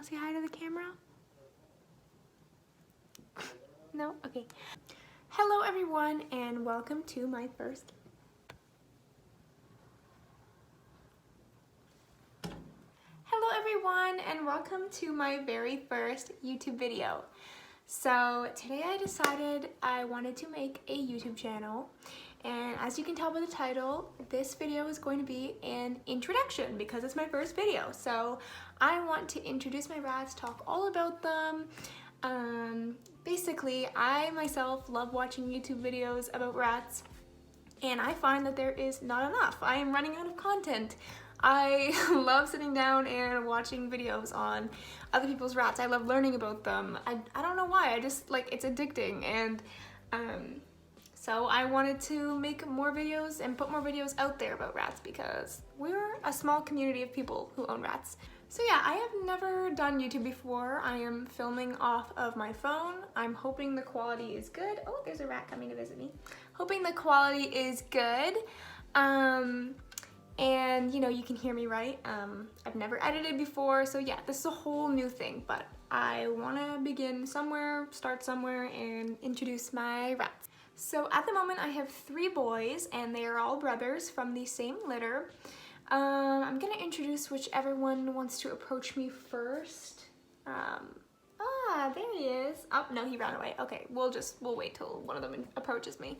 want to say hi to the camera? No? Okay. Hello everyone and welcome to my first very first YouTube video. So today I decided I wanted to make a YouTube channel, and as you can tell by the title, this video is going to be an introduction because it's my first video. So I want to introduce my rats, talk all about them. Basically, I myself love watching YouTube videos about rats, and I find that there is not enough. I am running out of content. I love sitting down and watching videos on other people's rats. I love learning about them. I don't know why, I just like, it's addicting, and so I wanted to make more videos and put more videos out there about rats because we're a small community of people who own rats. So yeah, I have never done YouTube before. I am filming off of my phone. I'm hoping the quality is good. Oh, there's a rat coming to visit me. Hoping the quality is good. And you know, you can hear me right. I've never edited before, so yeah, this is a whole new thing, but I want to begin somewhere, start somewhere, and introduce my rats. So at the moment I have 3 boys, and they are all brothers from the same litter. I'm gonna introduce whichever one wants to approach me first. There he is. Oh, no, he ran away. Okay, we'll wait till one of them approaches me.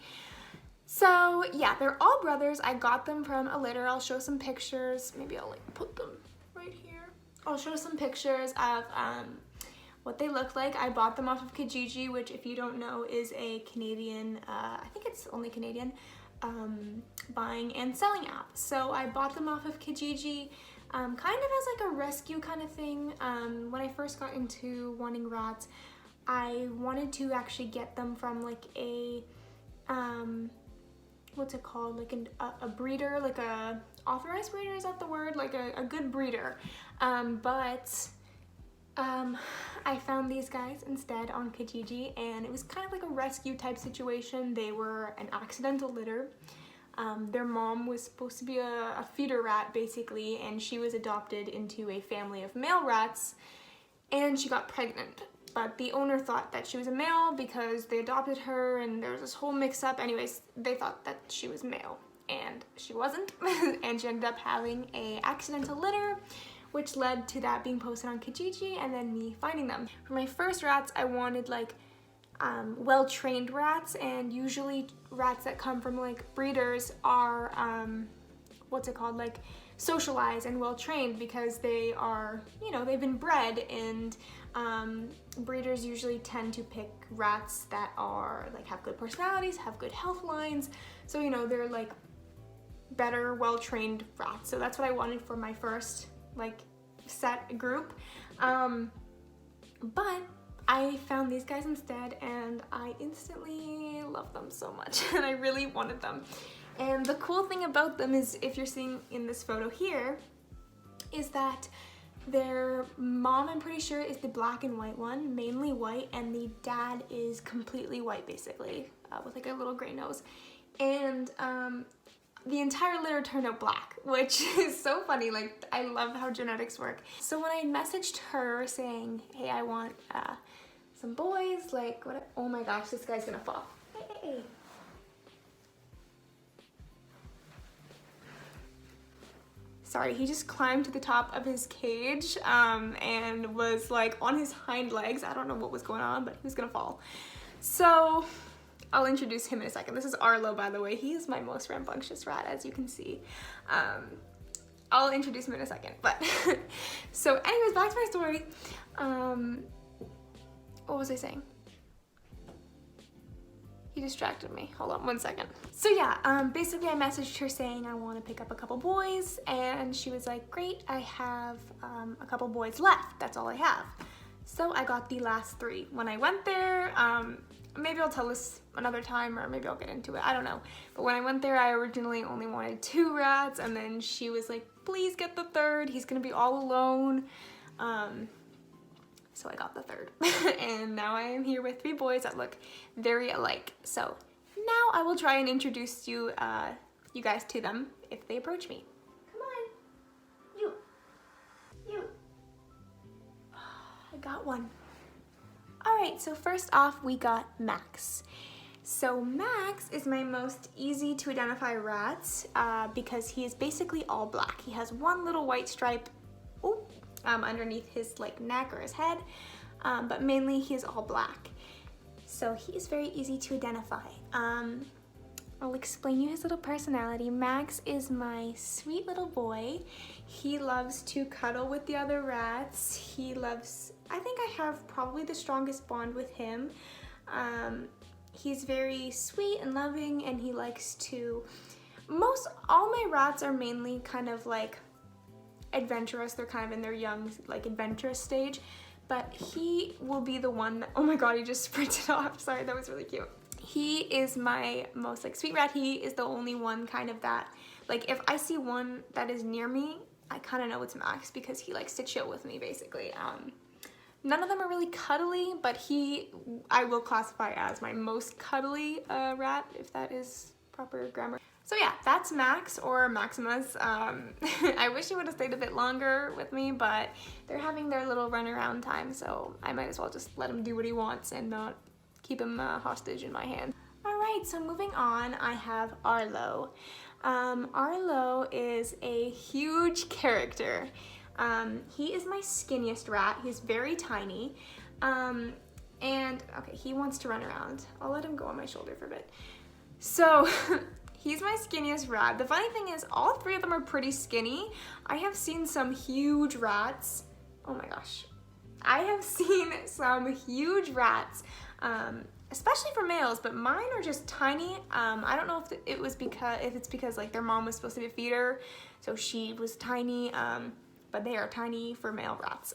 So yeah, they're all brothers. I got them from a litter. I'll show some pictures. Maybe I'll like put them right here. I'll show some pictures of what they look like. I bought them off of Kijiji, which, if you don't know, is a Canadian, I think it's only Canadian, buying and selling app. So I bought them off of Kijiji, kind of as like a rescue kind of thing. When I first got into wanting rats, I wanted to actually get them from like a, what's it called, like a breeder, like a authorized breeder, is that the word? Like a good breeder. I found these guys instead on Kijiji, and it was kind of like a rescue type situation. They were an accidental litter. Their mom was supposed to be a feeder rat basically, and she was adopted into a family of male rats, and she got pregnant. But the owner thought that she was a male because they adopted her, and there was this whole mix-up. Anyways, they thought that she was male, and she wasn't. And she ended up having a accidental litter, which led to that being posted on Kijiji and then me finding them. For my first rats, I wanted like well-trained rats, and usually rats that come from like breeders are what's it called, like socialized and well-trained, because they are, you know, they've been bred, and breeders usually tend to pick rats that are like, have good personalities, have good health lines, so you know, they're like better, well-trained rats. So that's what I wanted for my first like set group, but I found these guys instead, and I instantly loved them so much, and I really wanted them. And the cool thing about them is, if you're seeing in this photo here, is that their mom, I'm pretty sure, is the black and white one, mainly white, and the dad is completely white basically, with like a little gray nose. And the entire litter turned out black, which is so funny. Like, I love how genetics work. So when I messaged her saying, hey, I want some boys, like, what? Oh my gosh, this guy's gonna fall. Hey. Sorry, he just climbed to the top of his cage and was like on his hind legs. I don't know what was going on, but he was gonna fall. So I'll introduce him in a second. This is Arlo, by the way. He is my most rambunctious rat, as you can see. I'll introduce him in a second, but so anyways, back to my story. What was I saying? He distracted me. Hold on one second. So yeah, basically I messaged her saying I want to pick up a couple boys, and she was like, great, I have a couple boys left. That's all I have. So I got the last 3. When I went there, maybe I'll tell this another time, or maybe I'll get into it, I don't know. But when I went there, I originally only wanted 2 rats, and then she was like, please get the 3rd, he's gonna be all alone. So I got the 3rd. And now I am here with 3 boys that look very alike. So now I will try and introduce you guys to them if they approach me. Come on. You. got one. All right, so first off, we got Max. So Max is my most easy to identify rat because he is basically all black. He has one little white stripe underneath his like neck or his head, but mainly he is all black. So he is very easy to identify. I'll explain you his little personality. Max is my sweet little boy. He loves to cuddle with the other rats. I think I have probably the strongest bond with him. He's very sweet and loving, and he likes to, all my rats are mainly kind of like adventurous. They're kind of in their young, like adventurous stage, but he will be the one that, oh my God, he just sprinted off. Sorry, that was really cute. He is my most like sweet rat. He is the only one kind of that, like if I see one that is near me, I kind of know it's Max because he likes to chill with me basically. None of them are really cuddly, but I will classify as my most cuddly rat, if that is proper grammar. So yeah, that's Max, or Maximus. I wish he would have stayed a bit longer with me, but they're having their little run around time, so I might as well just let him do what he wants and not keep him hostage in my hand. All right, so moving on, I have Arlo. Arlo is a huge character. He is my skinniest rat. He's very tiny. And okay, he wants to run around. I'll let him go on my shoulder for a bit. So he's my skinniest rat. The funny thing is all three of them are pretty skinny. I have seen some huge rats. Oh my gosh. I have seen some huge rats, especially for males, but mine are just tiny. I don't know if it's because like their mom was supposed to be a feeder, so she was tiny. But they are tiny for male rats.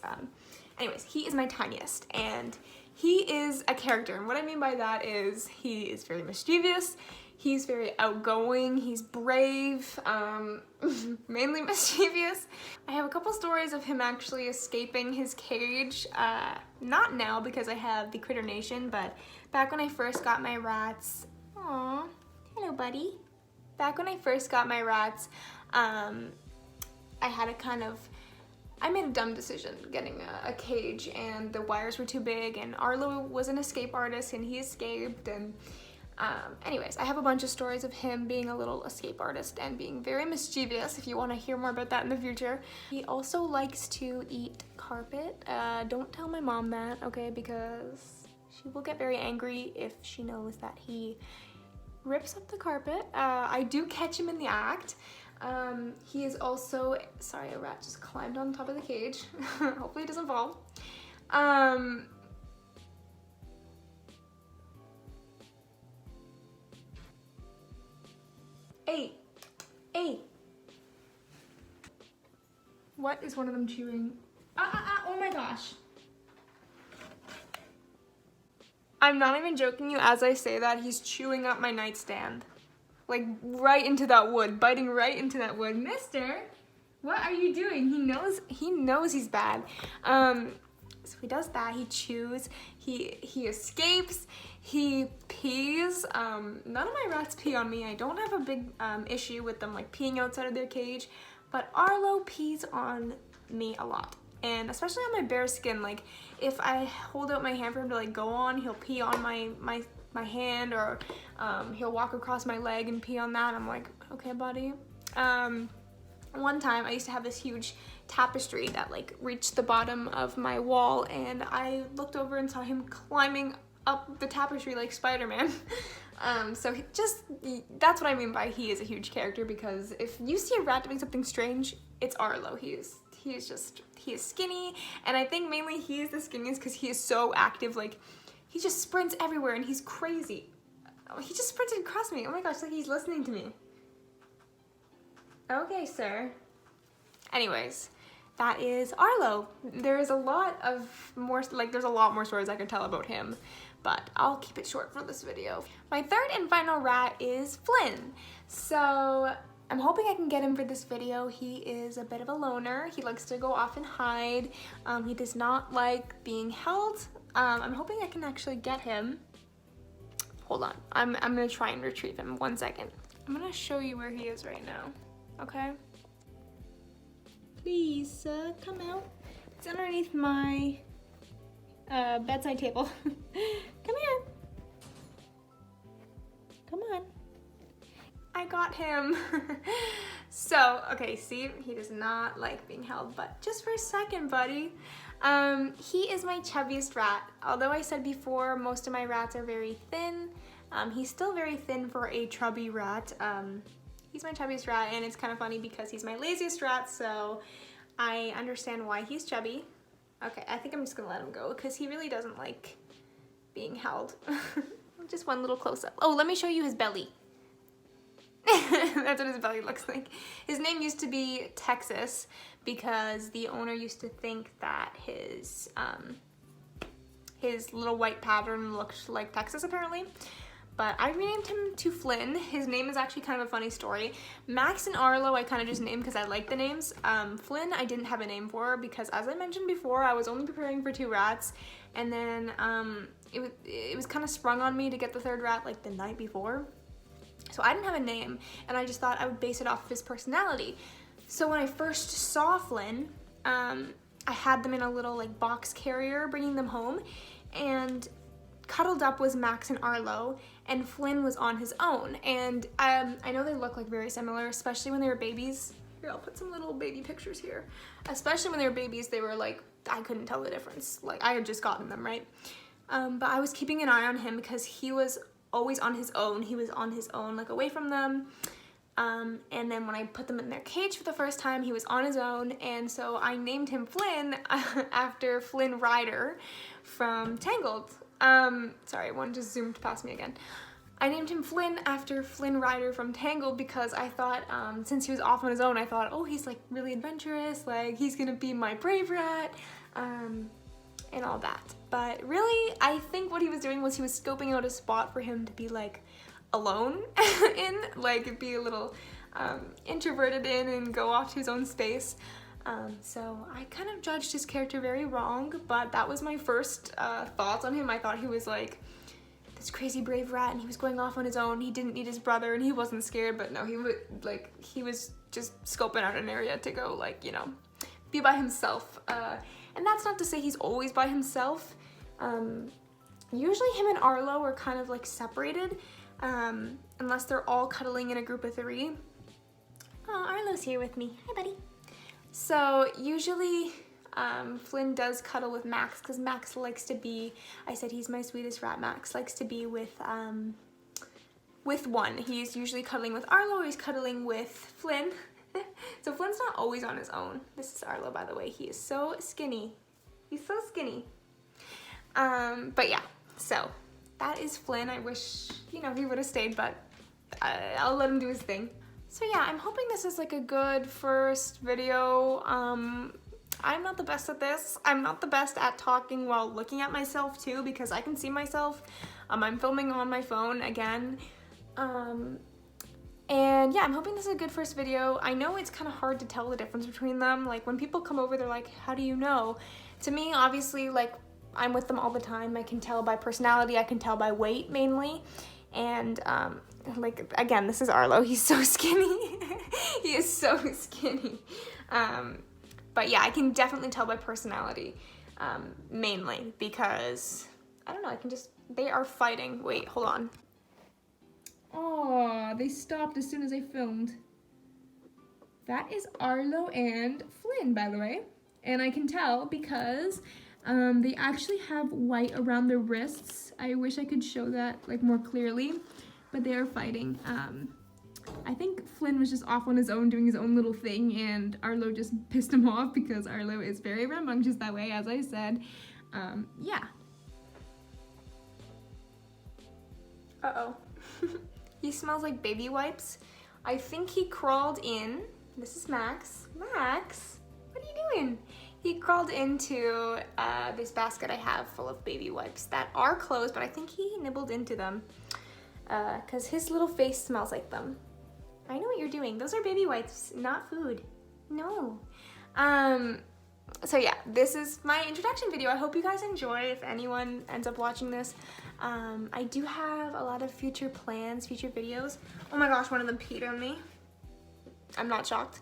Anyways, he is my tiniest, and he is a character, and what I mean by that is he is very mischievous, he's very outgoing, he's brave, mainly mischievous. I have a couple stories of him actually escaping his cage, not now because I have the Critter Nation, but back when I first got my rats, aw, hello buddy. Back when I first got my rats, I made a dumb decision getting a cage, and the wires were too big, and Arlo was an escape artist and he escaped, and anyways, I have a bunch of stories of him being a little escape artist and being very mischievous if you want to hear more about that in the future. He also likes to eat carpet. Don't tell my mom that, okay, because she will get very angry if she knows that he rips up the carpet. I do catch him in the act. He is also, sorry, a rat just climbed on top of the cage. Hopefully it doesn't fall. Hey. What is one of them chewing? Oh my gosh. I'm not even joking you as I say that, he's chewing up my nightstand. Like right into that wood, biting right into that wood. Mister, what are you doing? He knows he's bad. So he does that, he chews, he escapes, he pees. None of my rats pee on me. I don't have a big issue with them like peeing outside of their cage, but Arlo pees on me a lot. And especially on my bare skin, like if I hold out my hand for him to like go on, he'll pee on my hand, or he'll walk across my leg and pee on that. I'm like, okay buddy. One time I used to have this huge tapestry that like reached the bottom of my wall, and I looked over and saw him climbing up the tapestry like Spider-Man. So that's what I mean by he is a huge character, because if you see a rat doing something strange, it's Arlo. He is skinny, and I think mainly he is the skinniest because he is so active. Like he just sprints everywhere and he's crazy. Oh, he just sprinted across me. Oh my gosh, like he's listening to me. Okay, sir. Anyways, that is Arlo. There's a lot more stories I could tell about him, but I'll keep it short for this video. My third and final rat is Flynn. So I'm hoping I can get him for this video. He is a bit of a loner. He likes to go off and hide. He does not like being held. I'm hoping I can actually get him. Hold on, I'm gonna try and retrieve him. 1 second. I'm gonna show you where he is right now, okay? Please, come out. It's underneath my bedside table. Come here. Come on. I got him. So, okay, see, he does not like being held, but just for a second, buddy. He is my chubbiest rat. Although I said before, most of my rats are very thin. He's still very thin for a chubby rat. He's my chubbiest rat, and it's kind of funny because he's my laziest rat, so I understand why he's chubby. Okay, I think I'm just gonna let him go because he really doesn't like being held. Just one little close-up. Oh, let me show you his belly. That's what his belly looks like. His name used to be Texas because the owner used to think that his little white pattern looked like Texas apparently. But I renamed him to Flynn. His name is actually kind of a funny story. Max and Arlo I kind of just named because I like the names. Flynn I didn't have a name for because, as I mentioned before, I was only preparing for 2 rats, and then it was kind of sprung on me to get the 3rd rat like the night before. So I didn't have a name, and I just thought I would base it off of his personality. So when I first saw Flynn, I had them in a little like box carrier bringing them home, and cuddled up was Max and Arlo, and Flynn was on his own. And I know they look like very similar, especially when they were babies. Here, I'll put some little baby pictures here. Especially when they were babies, they were like, I couldn't tell the difference. Like, I had just gotten them, right? But I was keeping an eye on him because he was always on his own. He was on his own, like away from them. And then when I put them in their cage for the first time, he was on his own. And so I named him Flynn after Flynn Rider from Tangled. Sorry, one just zoomed past me again. I named him Flynn after Flynn Rider from Tangled because I thought, since he was off on his own, I thought, oh, he's like really adventurous, like he's gonna be my brave rat, and all that. But really, I think what he was doing was he was scoping out a spot for him to be like alone in, like be a little introverted in and go off to his own space. So I kind of judged his character very wrong, but that was my first thoughts on him. I thought he was like this crazy brave rat and he was going off on his own. He didn't need his brother and he wasn't scared, but no, he was just scoping out an area to go, like, you know, be by himself. And that's not to say he's always by himself. Usually him and Arlo are kind of like separated, unless they're all cuddling in a group of 3. Oh, Arlo's here with me. Hi, buddy. So usually Flynn does cuddle with Max because Max likes to be, I said he's my sweetest rat, Max likes to be with one. He's usually cuddling with Arlo or he's cuddling with Flynn. So Flynn's not always on his own. This is Arlo, by the way. He is so skinny. He's so skinny. But yeah, so that is Flynn. I wish, you know, he would have stayed, but I'll let him do his thing. So yeah, I'm hoping this is like a good first video. I'm not the best at this. I'm not the best at talking while looking at myself too, because I can see myself. I'm filming on my phone again. And yeah, I'm hoping this is a good first video. I know it's kind of hard to tell the difference between them. Like when people come over, they're like, how do you know? To me, obviously, like I'm with them all the time. I can tell by personality. I can tell by weight mainly. And like, again, this is Arlo. He's so skinny. He is so skinny. But yeah, I can definitely tell by personality, mainly because, I don't know, I can just, they are fighting. Wait, hold on. Oh, they stopped as soon as I filmed. That is Arlo and Flynn, by the way. And I can tell because they actually have white around their wrists. I wish I could show that like more clearly, but they are fighting. I think Flynn was just off on his own doing his own little thing, and Arlo just pissed him off because Arlo is very rambunctious that way, as I said. Yeah. Uh-oh. He smells like baby wipes. I think he crawled in. This is Max. Max, what are you doing? He crawled into this basket I have full of baby wipes that are closed, but I think he nibbled into them because his little face smells like them. I know what you're doing. Those are baby wipes, not food. No. So yeah, this is my introduction video. I hope you guys enjoy if anyone ends up watching this. I do have a lot of future plans, future videos. Oh my gosh, one of them peed on me. I'm not shocked.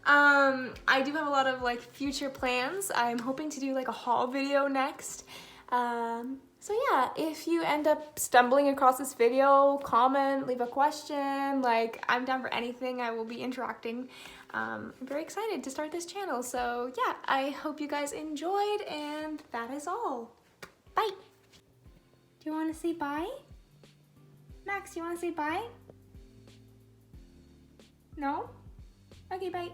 I do have a lot of like future plans. I'm hoping to do like a haul video next. So yeah, if you end up stumbling across this video, comment, leave a question, like I'm down for anything. I will be interacting. I'm very excited to start this channel. So yeah, I hope you guys enjoyed, and that is all. Bye. Do you want to say bye? Max, you want to say bye? No? Okay, bye.